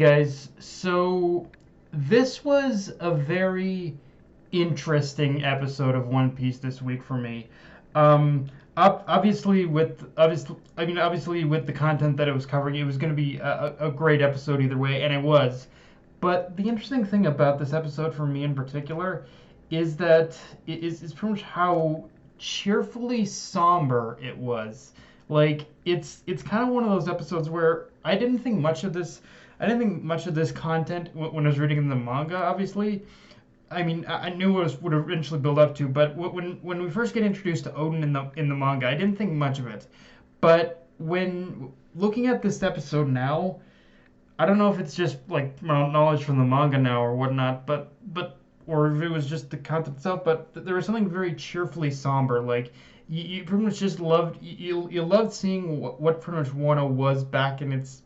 guys. So this was a very interesting episode of One Piece this week for me. Um, obviously with the content that it was covering, it was going to be a great episode either way, and it was. But the interesting thing about this episode for me in particular is that is pretty much how cheerfully somber it was. Like it's kind of one of those episodes where I didn't think much of this content when I was reading the manga. Obviously, I mean, I knew what it would eventually build up to, but when we first get introduced to Oden in the manga, I didn't think much of it. But when looking at this episode now, I don't know if it's just like knowledge from the manga now or whatnot, but or if it was just the content itself. But there was something very cheerfully somber. Like you pretty much just loved you loved seeing what pretty much Wano was back in its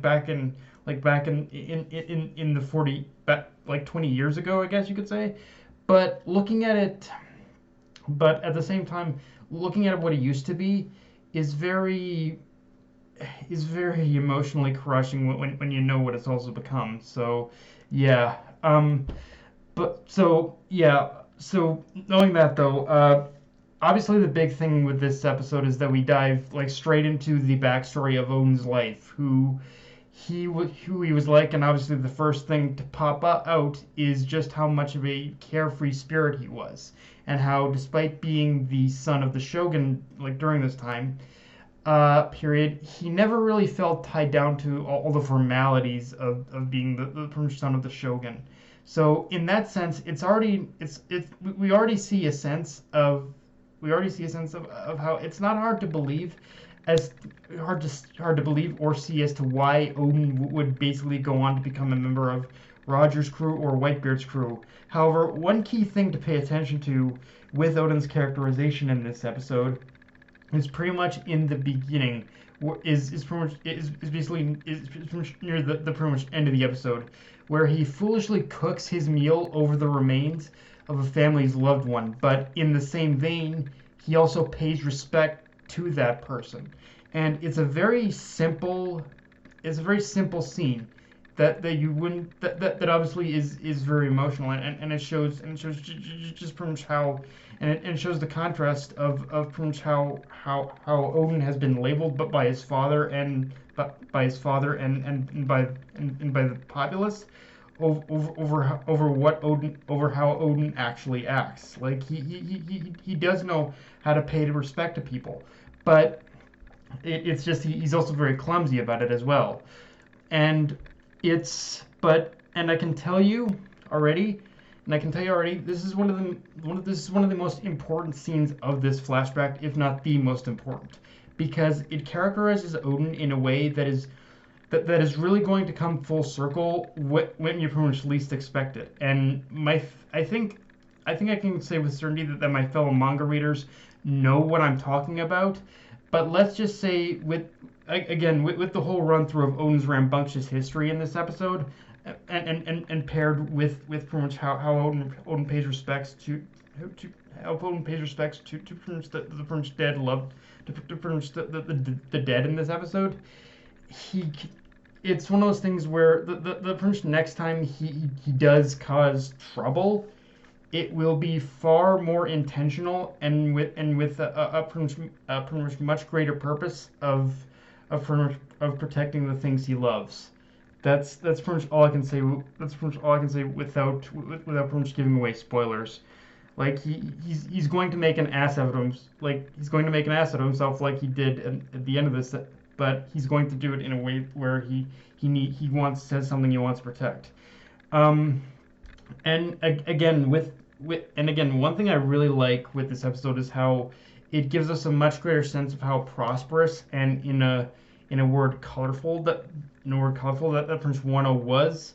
back in the 40 back, like 20 years ago, I guess you could say. But looking at it, but at the same time, looking at what it used to be is very is very emotionally crushing when you know what it's also become. So, yeah. But so yeah. So knowing that though, obviously the big thing with this episode is that we dive like straight into the backstory of Oden's life, who he was like, and obviously the first thing to pop out is just how much of a carefree spirit he was, and how despite being the son of the shogun like during this time period, he never really felt tied down to all the formalities of being the son of the shogun. So in that sense, it's we already see a sense of of how it's not hard to believe as hard to believe or see as to why Odin would basically go on to become a member of Roger's crew or Whitebeard's crew. However, one key thing to pay attention to with Odin's characterization in this episode is pretty much in the beginning, is pretty much is basically is pretty much near the pretty much end of the episode, where he foolishly cooks his meal over the remains of a family's loved one, but in the same vein, he also pays respect to that person, and it's a very simple scene that you wouldn't that obviously is very emotional, and it shows just pretty much how and it shows the contrast of pretty much how Odin has been labeled but by his father and by his father and by the populace over how Odin actually acts. Like he does know how to pay respect to people, but it's just he's also very clumsy about it as well. And and I can tell you already, this is one of the most important scenes of this flashback, if not the most important, because it characterizes Odin in a way that is really going to come full circle when you pretty much least expect it. And I think I can say with certainty that my fellow manga readers know what I'm talking about. But let's just say with the whole run through of Odin's rambunctious history in this episode, and paired with pretty much how Odin pays respects to how Odin pays respects to pretty much the pretty much dead loved to pretty much the dead in this episode, he it's one of those things where the pretty much next time he does cause trouble, it will be far more intentional and with a pretty much much greater purpose of protecting the things he loves. That's pretty much all I can say. That's pretty much all I can say without pretty much giving away spoilers. Like he's going to make an ass out of him. Like he's going to make an ass out of himself, like he did at the end of this. But he's going to do it in a way where he wants says something he wants to protect. Um, and again one thing I really like with this episode is how it gives us a much greater sense of how prosperous and in a word colorful that Prince Wano was,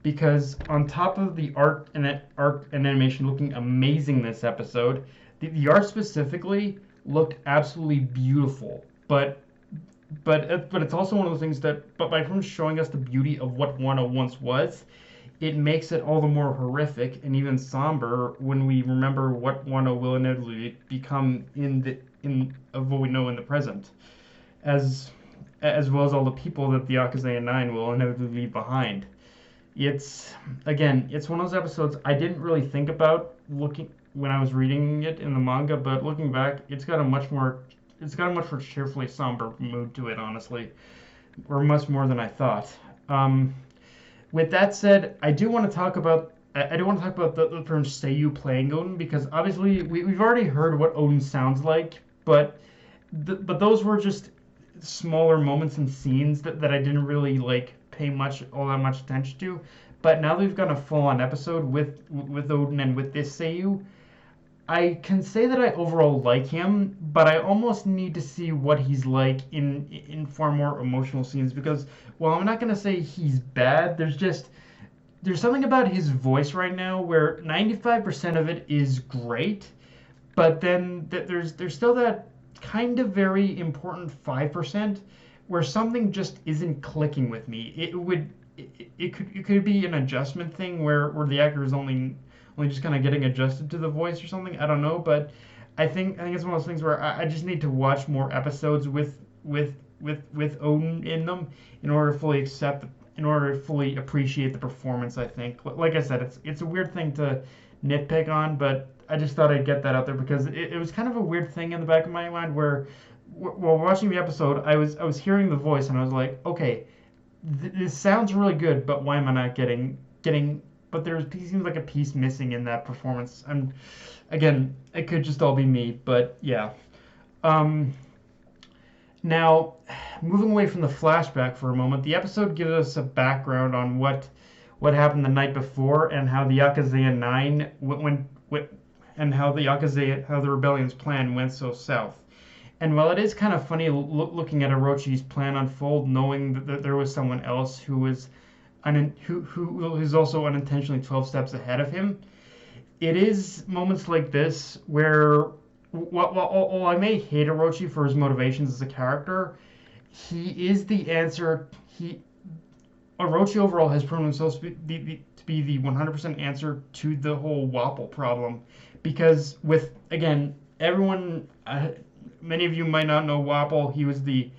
because on top of the art and animation looking amazing this episode, the art specifically looked absolutely beautiful. But it's also one of those things that but by Prince showing us the beauty of what Wano once was, it makes it all the more horrific and even somber when we remember what Wano will inevitably become in of what we know in the present. As as well as all the people that the Akaze 9 will inevitably leave behind. It's again, it's one of those episodes I didn't really think about looking when I was reading it in the manga, but looking back, it's got a much more cheerfully somber mood to it, honestly, or much more than I thought. Um, with that said, I do want to talk about the term Seiyu playing Oden because obviously we've already heard what Oden sounds like, but but those were just smaller moments and scenes that I didn't really like pay all that much attention to. But now that we've got a full-on episode with Odin and with this Seiyu, I can say that I overall like him, but I almost need to see what he's like in far more emotional scenes because while I'm not gonna say he's bad, there's something about his voice right now where 95% of it is great, but then there's still that kind of very important 5% where something just isn't clicking with me. It could be an adjustment thing where the actor is only just kind of getting adjusted to the voice or something. I don't know, but I think it's one of those things where I just need to watch more episodes with Odin in them in order to fully appreciate the performance. I think, like I said, it's a weird thing to nitpick on, but I just thought I'd get that out there because it was kind of a weird thing in the back of my mind where while watching the episode, I was hearing the voice and I was like, okay, this sounds really good, but why am I not getting? But there seems like a piece missing in that performance. And again, it could just all be me, but yeah. Um, Now, moving away from the flashback for a moment, the episode gives us a background on what happened the night before and how the Yakuza 9 went and how the rebellion's plan went so south. And while it is kind of funny looking at Orochi's plan unfold, knowing that there was someone else who is also unintentionally 12 steps ahead of him, it is moments like this where while I may hate Orochi for his motivations as a character, he is the answer. Orochi overall has proven himself to be the 100% answer to the whole Wapol problem, because with again everyone, many of you might not know Wapol. He was the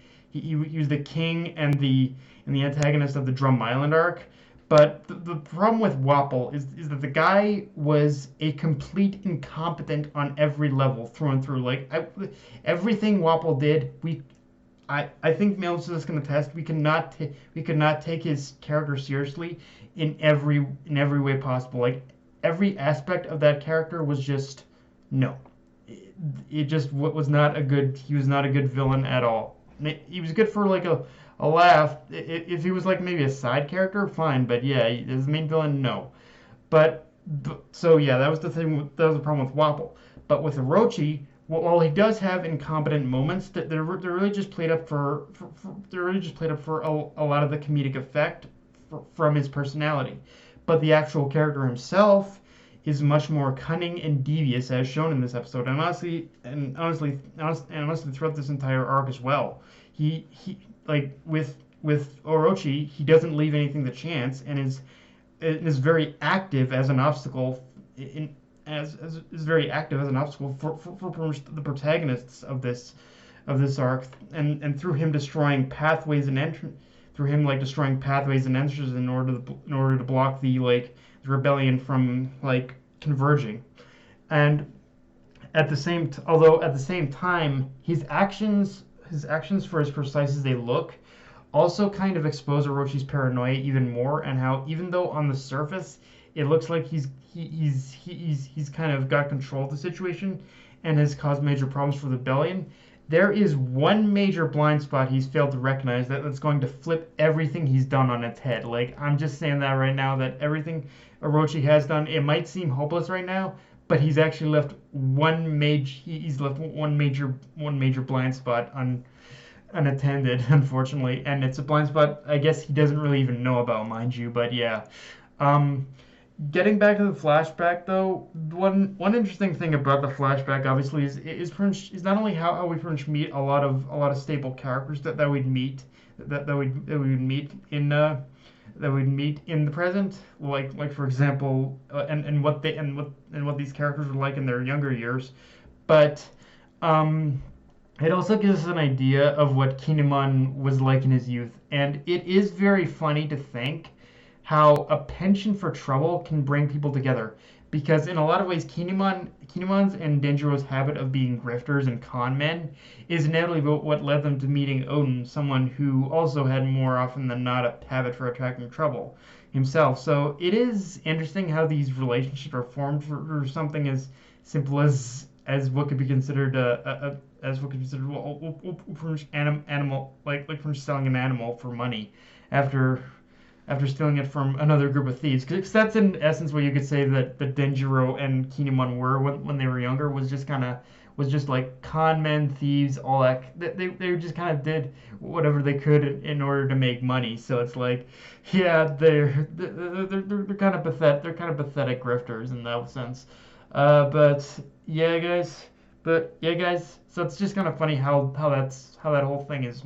king and the antagonist of the Drum Island arc. But the problem with Wapol is that the guy was a complete incompetent on every level through and through. Like everything Wapol did, I think Mel's can attest. We could not take his character seriously in every way possible. Like every aspect of that character was just no. It just was not a good. He was not a good villain at all. He was good for like a laugh. If he was like maybe a side character, fine. But yeah, as the main villain, no. So yeah, that was the thing. That was the problem with Wapol. But with Orochi, while he does have incompetent moments, they're really just played up for a lot of the comedic effect from his personality. But the actual character himself is much more cunning and devious, as shown in this episode, and honestly throughout this entire arc as well. He like with Orochi, he doesn't leave anything to chance, and is very active as an obstacle is very active as an obstacle for the protagonists of this arc, and through him destroying pathways and destroying pathways and entrances in order to block the rebellion from like converging. And although at the same time his actions for as precise as they look also kind of expose Orochi's paranoia even more, and how even though on the surface it looks like he's kind of got control of the situation and has caused major problems for the rebellion, there is one major blind spot he's failed to recognize that's going to flip everything he's done on its head. Like, I'm just saying that right now, that everything Orochi has done, it might seem hopeless right now, but he's actually left one major blind spot unattended, unfortunately, and it's a blind spot I guess he doesn't really even know about, mind you. But yeah, getting back to the flashback though, one interesting thing about the flashback obviously is not only how we pretty much meet a lot of staple characters that we'd meet in the present, like for example, and what these characters were like in their younger years, but it also gives us an idea of what Kinemon was like in his youth, and it is very funny to think how a penchant for trouble can bring people together. Because in a lot of ways, Kinemon's and Denjiro's habit of being grifters and con men is inevitably what led them to meeting Oden, someone who also had more often than not a habit for attracting trouble himself. So it is interesting how these relationships are formed for something as simple as what could be considered as what could be considered from animal like from selling an animal for money after stealing it from another group of thieves. Because that's in essence what you could say that Denjiro and Kinemon were when they were younger, was just like con men, thieves, all that. They just kind of did whatever they could in order to make money. So it's like, yeah, they're kind of pathetic. They're kind of pathetic grifters in that sense. But yeah, guys. So it's just kind of funny how that whole thing is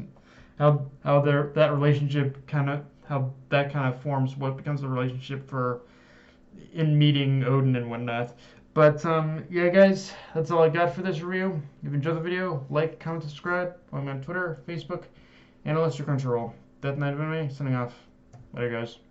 how that relationship how that kind of forms what becomes the relationship for in meeting Oden and whatnot. But yeah, guys, that's all I got for this review. If you enjoyed the video, like, comment, subscribe. I'm on Twitter, Facebook, and Crunchyroll. Death Knight of Anime, signing off. Later, guys.